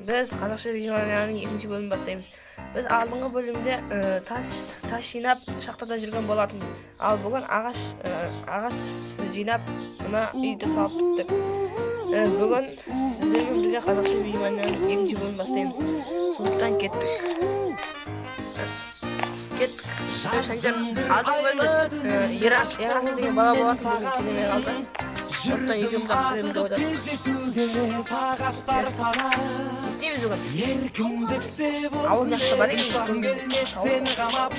Biz Қазақша видеоларның екінші бөлімін бастаймыз. Біз алдыңғы бөлімде тас жинап шахтада жүрген болатынбыз. Ал бүгін ағаш жинап мына үйді салып біттік. Бүгін сіздермен бірге Қазақша видеоларның екінші бөлімін бастаймыз. Сондықтан кеттік. Санжар алдыңғы бөлімде Ерас деген бала болатын бүгін келмей қалды. Сондықтан екеуміз ақсыреміз деп ойладық. İsteyimiz bugün. Avuz yakta var ya. Seni kamap.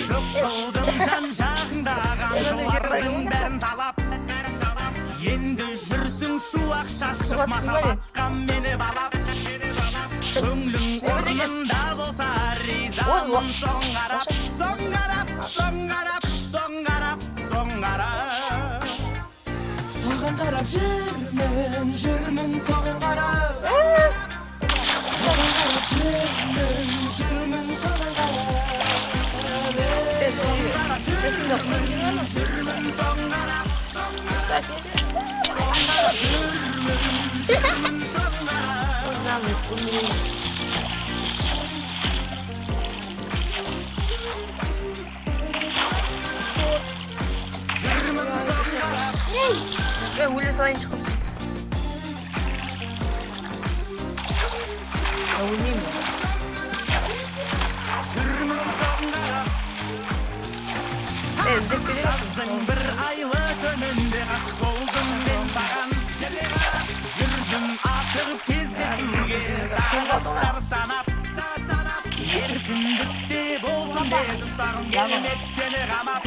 Şıkkıldım can жағыңдаған жолардың бәрін талап. Енді жүрсің шу ақшашып махаббатқа мені балап. Көңлің орнында болса ризамын соң қарап. Соған қарап жүрмін соған қарап. Соған қарап жүрмін соған қарап. Жүрмін соған қарап. Өлі салайын шығып. Өлмеймін. Жаздың бір айлы түнінде ғашық болдым мен саған. Жүрдім асығып кездесуге сағаттар санап. Еркіндікте болсын дедім сағым келмеді сені қамап.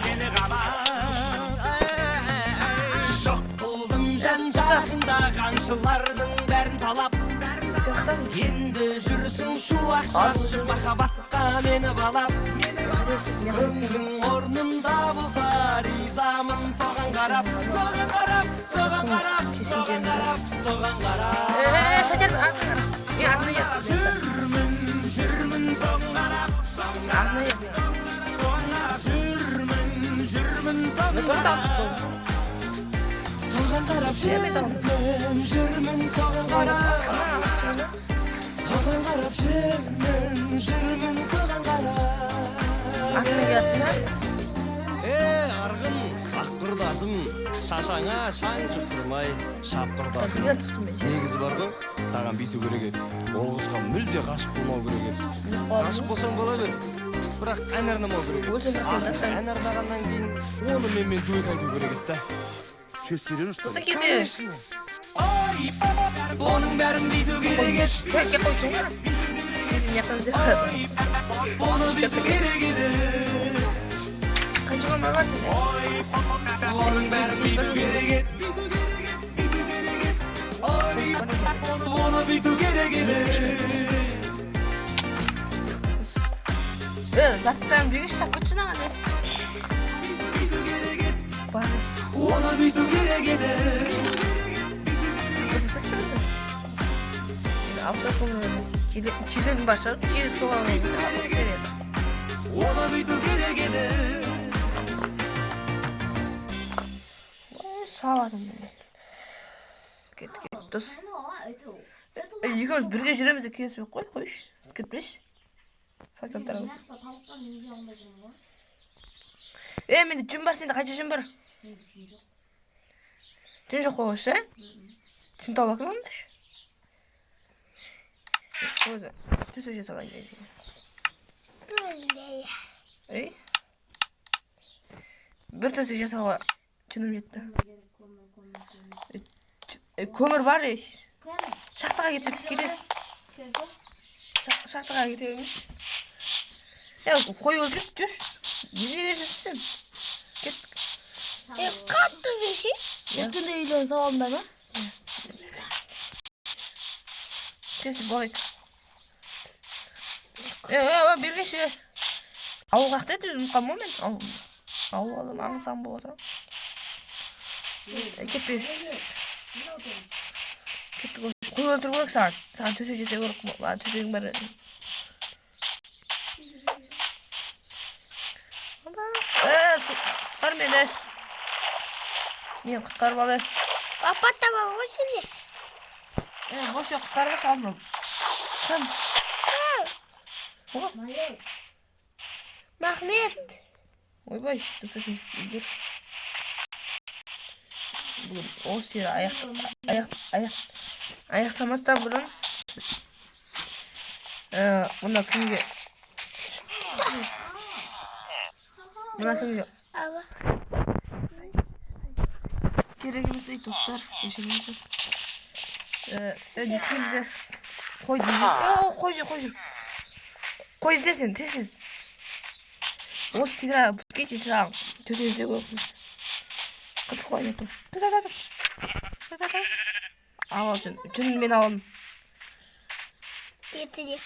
Сені қамап. Жоқ қылдым жан жағында қаншылардың бәрін талап. Енді жүрсің шу ақшашып махаббатқа мені балап. Көңлің орнында болса ризамын соған қарап. Соған қарап. Жүрмін соған қарап. Жүрмін соған қарап. Соған қарап жүрмін соған қарап. Соған қарап жүрмін соған қарап. Арғын ақ құрдасым, шашаңа шаң жұқтырмай шапқырдасым. Негізі бар ғой, саған бүйту керек еді. Ол қызға мүлде ғашық болмау керек еді. Ғашық болсаң бола бер, бірақ ән арнамау керек еді. Ән арнағаннан кейін оны менімен дуэт айту керек еді. Чөстерен ұшты. Оның бәрін бүйту керек еді. Оны бүйту керек еді. Оның бәрін бүйту керек еді. Оны бүйту керек еді. Заттарым бірге штап күтшін ағаны. Оны бүйту керек еді. Çilezin başlarım, çilez soğanlayın. Onu büyütü gerek edi. Sağ olun. Git dost. Yıkıyoruz, birge жүреміз де келесі қой, қойш. Кетпеш. Сақталтарымыз. Менде жүн бар, сенде қайша жүн бар? Жүн жоқ қойғыш, жүн тауып ақын ондаш. Өзі, түсі жесе қалай дейсің? Бір түсі жесе қалай жүнім жетті. Көмір бар еш. Шақтыға кетіп. Шақтыға кетіп емес. Қой өлдік, жүрш. Неге жүрсің? Кеттік. Қатты жүрші? Ертінде үйлен сауалында ма? Кесі болайық. Бергеші. Ауыл қақтайды, ұмқан момент. Ауыл алым аңысам бол отырам. Кетті. Қой өлтір көрік саған. Саған төсе жесе көрік. Төсегің бәрі. Tutkar beni. Niye tutkar balı? Papa tamam o şimdi. Boş yok tutkar aldım. Kim? Oha. Mahmet. Oy boy. Dur. Bugün o sırayı ayaklamazdan burun. Bunda kimge? Buna kimge? Ama. Gerekimiz iyi dostlar. Yaşamımızı. Öncesinde bize koy diyecek. Koy izlesin tesiz. O sigara geçi sağ. Tösezde koymuş. Kız koydu. Dur. Al üçün beni alın. Getireyim.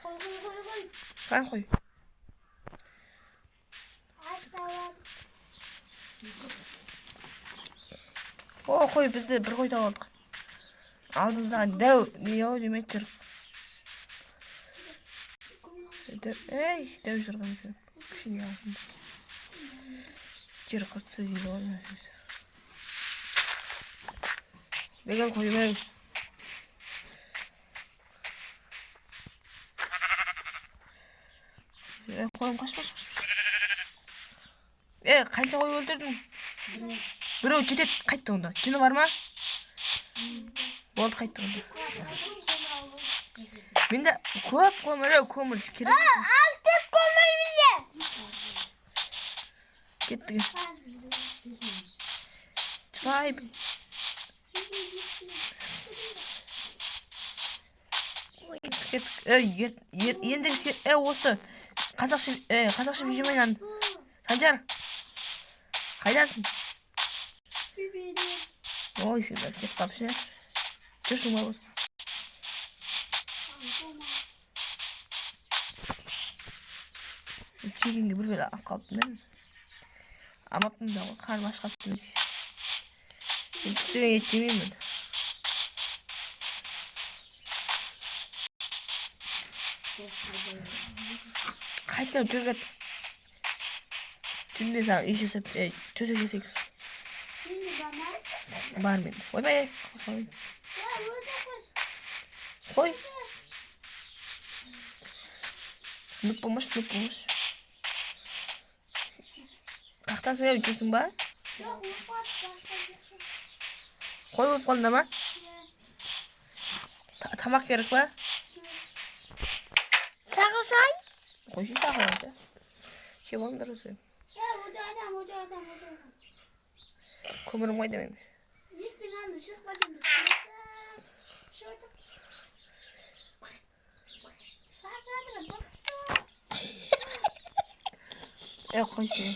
Koy. Ben koy. Tamam. O koy biz de bir koy da aldık. Aldığımızda dev demek çırp. Dev çırpın sen. Şimdi aldım. Çırpıtsı değil olmaz. Begel koyayım. Koyun kaç. Kança koyu öldürdün? Biri gidip kayıttı onda. Cini var mı? Oldu kayıttı onda. Mende köp kömür kirek. Artık koymayı bize. Gitti. Çay. Ендігі осы қазақша бейжімайнан Санжар қайдасың? Ой, сендер кет қапшы. Жүрсің ба осы? Чегенге бір бел алып қалыптым мен. Амаппын да қарым аш қалыптым. Пістеген ет жемеймін. Қайтып жүргет. Түнде саған үй жасап, төсек жасайық. Бар мен. Ойбай. Қой. Нүп болмаш. Қақтан соя жүрсің ба? Қой болып қалында ма? Тамақ керек па? Сағырсай? Қойшы сағырады. Ше болыңдар осы. Көмірім қойды мен. Қойшы.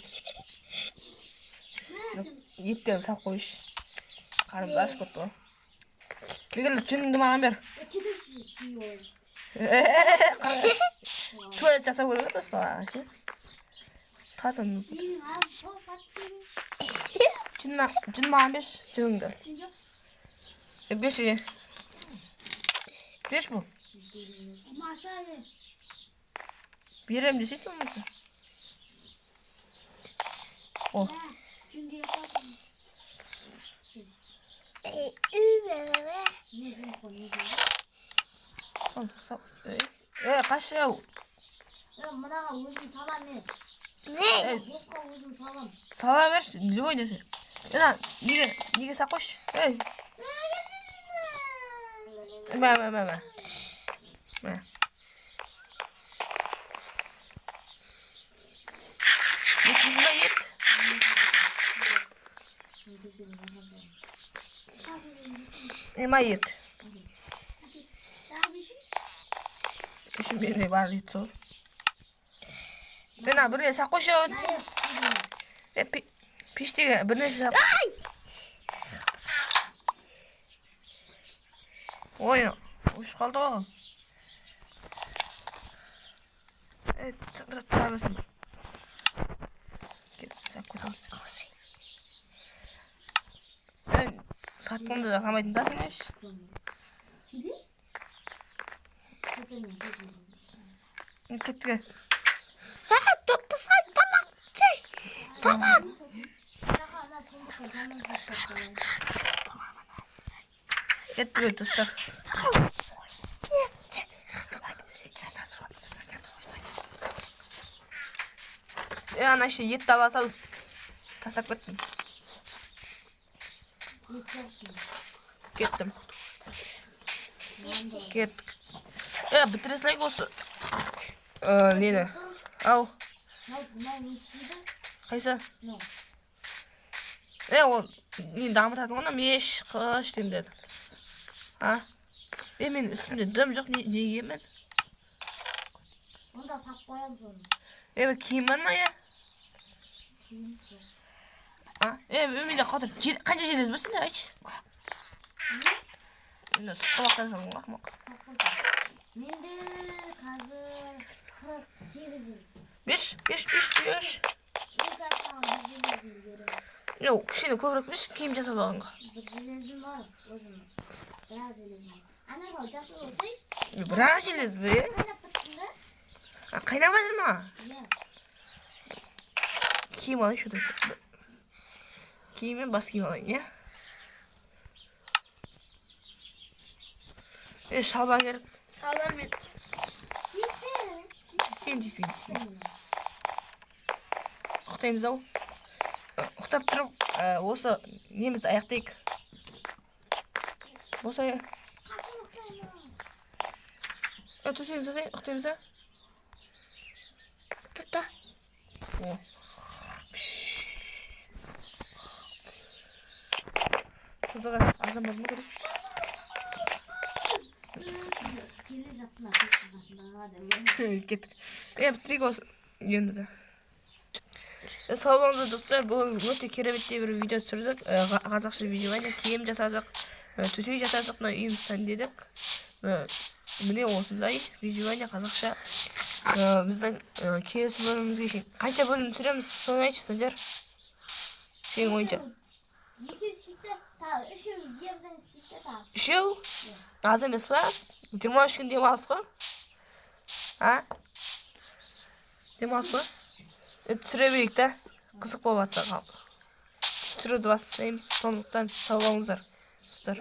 Еттен сақ қойшы. Қарымды ашып көтті ғой. Бегірлі жүніңді маған бер. Tuvalet жасау керек еді осылар. Таза жүн маған беш жүніңді. Беш бұл. Берем десейді болмаса. О. Қашау. Мынаға өзім салам мен. Босқа өзім салам. Сала берші, любой десе. Неге сақош? Мә. Екізіме ет. Ема ет. Үшін беріне бар ет сол. Бена бір нәрсе қойшын. Пештеге бір нәрсе сақ. Ой, ұшып қалды ғой. Тұра берсін. Кет, сақ көтеміз. сатқанды да қалмайтын да сен еш. Через? Кетті. Тотты сай тамақ жей. Тамақ. Кетті достар. Ана işte етті ала сал. Тастап кеттім. Кеттім. Кеттік. Бітіре салайық осы. Нені? Ау. Қайсы? Ол нені дамытатын ғана меш қыш дейм деді. Мен үстімде дым жоқ, неге мен? Онда сап қоям соны. Бір киім бар ма, менде қатыр. Қанша желез бірсің де, айтшы? Менде сұқылақтан соң қақмақ. Менде қазір 48 жыл. Беш. Кішкене көбірек беш, киім жасап алғанға. Bir железім бар, өзім. Бірақ железім бар. Анаға жасап olsay. Бірақ желез бе? Қайнап бітсін да? Қайнап жатыр ма? Иә. Киім алайын шуды. Киім мен бас киім алайын, шалбар керек. Шалбар мен. Тиіспейін. Ұқтаймыз ау. Ұқтап тұрып, осы немізді аяқтайық. Болса, Қашын ұқтаймын. Төсейін, ұқтаймыз да? Тұтта. Тұтыға азан базма керек. Келіп жаттыла қашынғасындағы. Кеттік. Бітірейік осы үйімізді. Сау болыңыздар достар, бұл өте кереметтей бір видео түсірдік. Қазақша видео айна киім жасадық, төсек жасадық, үйімізді сәндедік. Міне осындай видео айна қазақша. Біздің келесі бөлімімізге шейін қанша бөлім түсіреміз, соны айтшы сендер. Сенің ойынша. Үшеу? Аз емес па? 23 күн демалыс па? Демалыс па? Түсіре берейік та, қызық болып жатса қалды. Түсіруді бастаймыз, сондықтан сау болыңыздар достар.